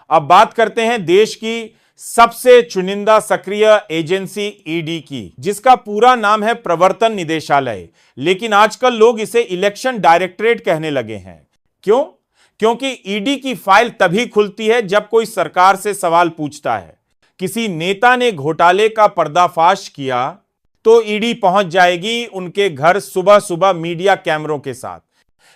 अब बात करते हैं देश की सबसे चुनिंदा सक्रिय एजेंसी ईडी की, जिसका पूरा नाम है प्रवर्तन निदेशालय, लेकिन आजकल लोग इसे इलेक्शन डायरेक्टरेट कहने लगे हैं। क्यों? क्योंकि ईडी की फाइल तभी खुलती है जब कोई सरकार से सवाल पूछता है। किसी नेता ने घोटाले का पर्दाफाश किया तो ईडी पहुंच जाएगी उनके घर सुबह सुबह मीडिया कैमरों के साथ।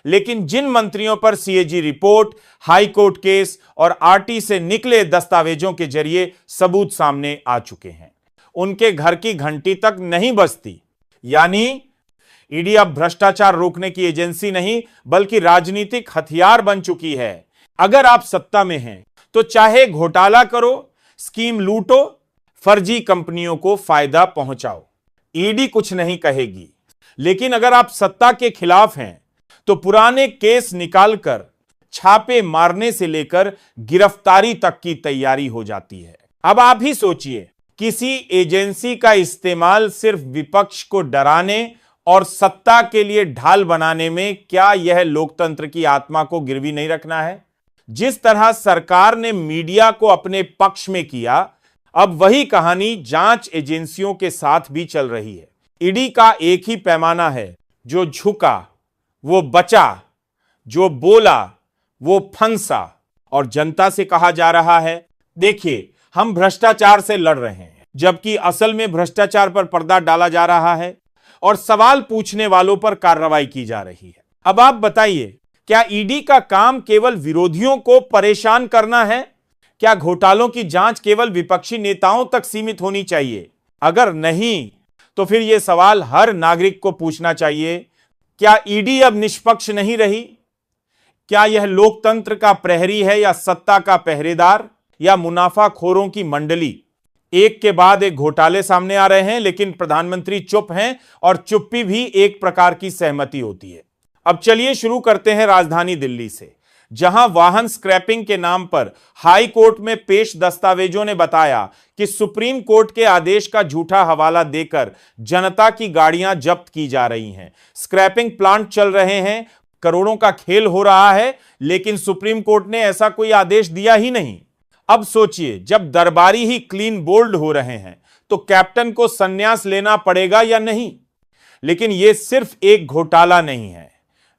लेकिन जिन मंत्रियों पर CAG report, high court case और आरटी से निकले दस्तावेजों के जरिए सबूत सामने आ चुके हैं, उनके घर की घंटी तक नहीं बजती। यानी ईडी अब भ्रष्टाचार रोकने की एजेंसी नहीं बल्कि राजनीतिक हथियार बन चुकी है। अगर आप सत्ता में हैं तो चाहे घोटाला करो, स्कीम लूटो, फर्जी कंपनियों को फायदा पहुंचाओ, ईडी कुछ नहीं कहेगी। लेकिन अगर आप सत्ता के खिलाफ हैं तो पुराने केस निकालकर छापे मारने से लेकर गिरफ्तारी तक की तैयारी हो जाती है। अब आप ही सोचिए, किसी एजेंसी का इस्तेमाल सिर्फ विपक्ष को डराने और सत्ता के लिए ढाल बनाने में, क्या यह लोकतंत्र की आत्मा को गिरवी नहीं रखना है? जिस तरह सरकार ने मीडिया को अपने पक्ष में किया, अब वही कहानी जांच एजेंसियों के साथ भी चल रही है। ईडी का एक ही पैमाना है, जो झुका वो बचा, जो बोला वो फंसा। और जनता से कहा जा रहा है, देखिए हम भ्रष्टाचार से लड़ रहे हैं, जबकि असल में भ्रष्टाचार पर पर्दा डाला जा रहा है और सवाल पूछने वालों पर कार्रवाई की जा रही है। अब आप बताइए, क्या ईडी का काम केवल विरोधियों को परेशान करना है? क्या घोटालों की जांच केवल विपक्षी नेताओं तक सीमित होनी चाहिए? अगर नहीं, तो फिर यह सवाल हर नागरिक को पूछना चाहिए, क्या ईडी अब निष्पक्ष नहीं रही? क्या यह लोकतंत्र का प्रहरी है या सत्ता का पहरेदार या मुनाफाखोरों की मंडली? एक के बाद एक घोटाले सामने आ रहे हैं, लेकिन प्रधानमंत्री चुप हैं और चुप्पी भी एक प्रकार की सहमति होती है। अब चलिए शुरू करते हैं राजधानी दिल्ली से, जहां वाहन स्क्रैपिंग के नाम पर हाई कोर्ट में पेश दस्तावेजों ने बताया कि सुप्रीम कोर्ट के आदेश का झूठा हवाला देकर जनता की गाड़ियां जब्त की जा रही हैं। स्क्रैपिंग प्लांट चल रहे हैं, करोड़ों का खेल हो रहा है, लेकिन सुप्रीम कोर्ट ने ऐसा कोई आदेश दिया ही नहीं। अब सोचिए, जब दरबारी ही क्लीन बोल्ड हो रहे हैं तो कैप्टन को संन्यास लेना पड़ेगा या नहीं? लेकिन यह सिर्फ एक घोटाला नहीं है।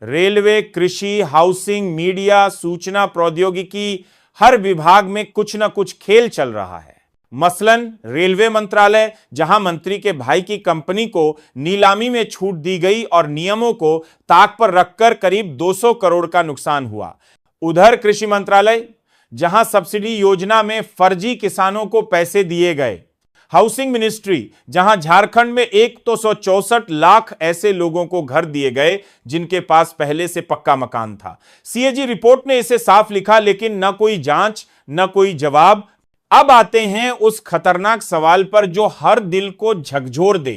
रेलवे, कृषि, हाउसिंग, मीडिया, सूचना प्रौद्योगिकी, हर विभाग में कुछ ना कुछ खेल चल रहा है। मसलन रेलवे मंत्रालय, जहां मंत्री के भाई की कंपनी को नीलामी में छूट दी गई और नियमों को ताक पर रखकर करीब 200 करोड़ का नुकसान हुआ। उधर कृषि मंत्रालय, जहां सब्सिडी योजना में फर्जी किसानों को पैसे दिए गए। हाउसिंग मिनिस्ट्री, जहां झारखंड में 164 लाख ऐसे लोगों को घर दिए गए जिनके पास पहले से पक्का मकान था। सीएजी रिपोर्ट ने इसे साफ लिखा, लेकिन न कोई जांच, न कोई जवाब। अब आते हैं उस खतरनाक सवाल पर जो हर दिल को झकझोर दे,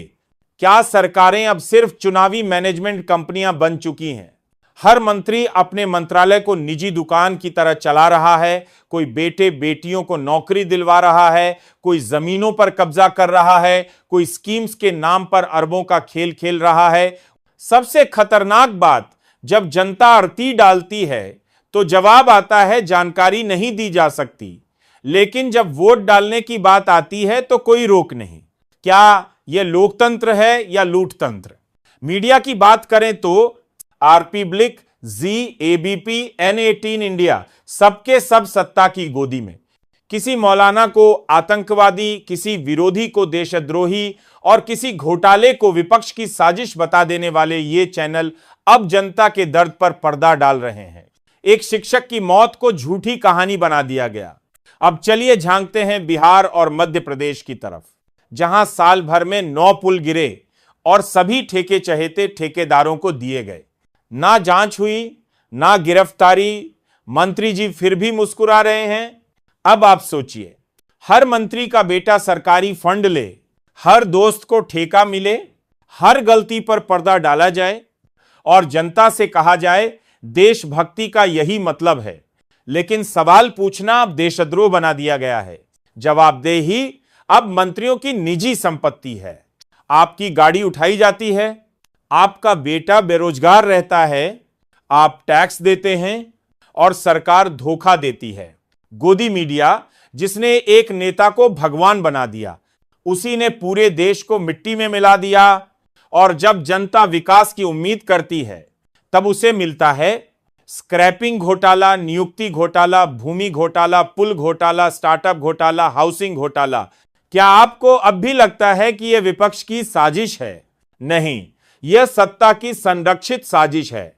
क्या सरकारें अब सिर्फ चुनावी मैनेजमेंट कंपनियां बन चुकी हैं? हर मंत्री अपने मंत्रालय को निजी दुकान की तरह चला रहा है, कोई बेटे बेटियों को नौकरी दिलवा रहा है, कोई जमीनों पर कब्जा कर रहा है, कोई स्कीम्स के नाम पर अरबों का खेल खेल रहा है। सबसे खतरनाक बात, जब जनता अड़ती डालती है तो जवाब आता है जानकारी नहीं दी जा सकती, लेकिन जब वोट डालने की बात आती है तो कोई रोक नहीं। क्या यह लोकतंत्र है या लूटतंत्र? मीडिया की बात करें तो आरपब्लिक, जी, एबीपी, N18 इंडिया, सबके सब सत्ता की गोदी में। किसी मौलाना को आतंकवादी, किसी विरोधी को देशद्रोही और किसी घोटाले को विपक्ष की साजिश बता देने वाले ये चैनल अब जनता के दर्द पर पर्दा डाल रहे हैं। एक शिक्षक की मौत को झूठी कहानी बना दिया गया। अब चलिए झांकते हैं बिहार और मध्य प्रदेश की तरफ, जहां साल भर में 9 पुल गिरे और सभी ठेके चहेते ठेकेदारों को दिए गए। ना जांच हुई, ना गिरफ्तारी, मंत्री जी फिर भी मुस्कुरा रहे हैं। अब आप सोचिए, हर मंत्री का बेटा सरकारी फंड ले, हर दोस्त को ठेका मिले, हर गलती पर पर्दा डाला जाए और जनता से कहा जाए देशभक्ति का यही मतलब है। लेकिन सवाल पूछना अब देशद्रोह बना दिया गया है। जवाबदेही अब मंत्रियों की निजी संपत्ति है। आपकी गाड़ी उठाई जाती है, आपका बेटा बेरोजगार रहता है, आप टैक्स देते हैं और सरकार धोखा देती है। गोदी मीडिया, जिसने एक नेता को भगवान बना दिया, उसी ने पूरे देश को मिट्टी में मिला दिया। और जब जनता विकास की उम्मीद करती है, तब उसे मिलता है स्क्रैपिंग घोटाला, नियुक्ति घोटाला, भूमि घोटाला, पुल घोटाला, स्टार्टअप घोटाला, हाउसिंग घोटाला। क्या आपको अब भी लगता है कि यह विपक्ष की साजिश है? नहीं, यह सत्ता की संरक्षित साजिश है।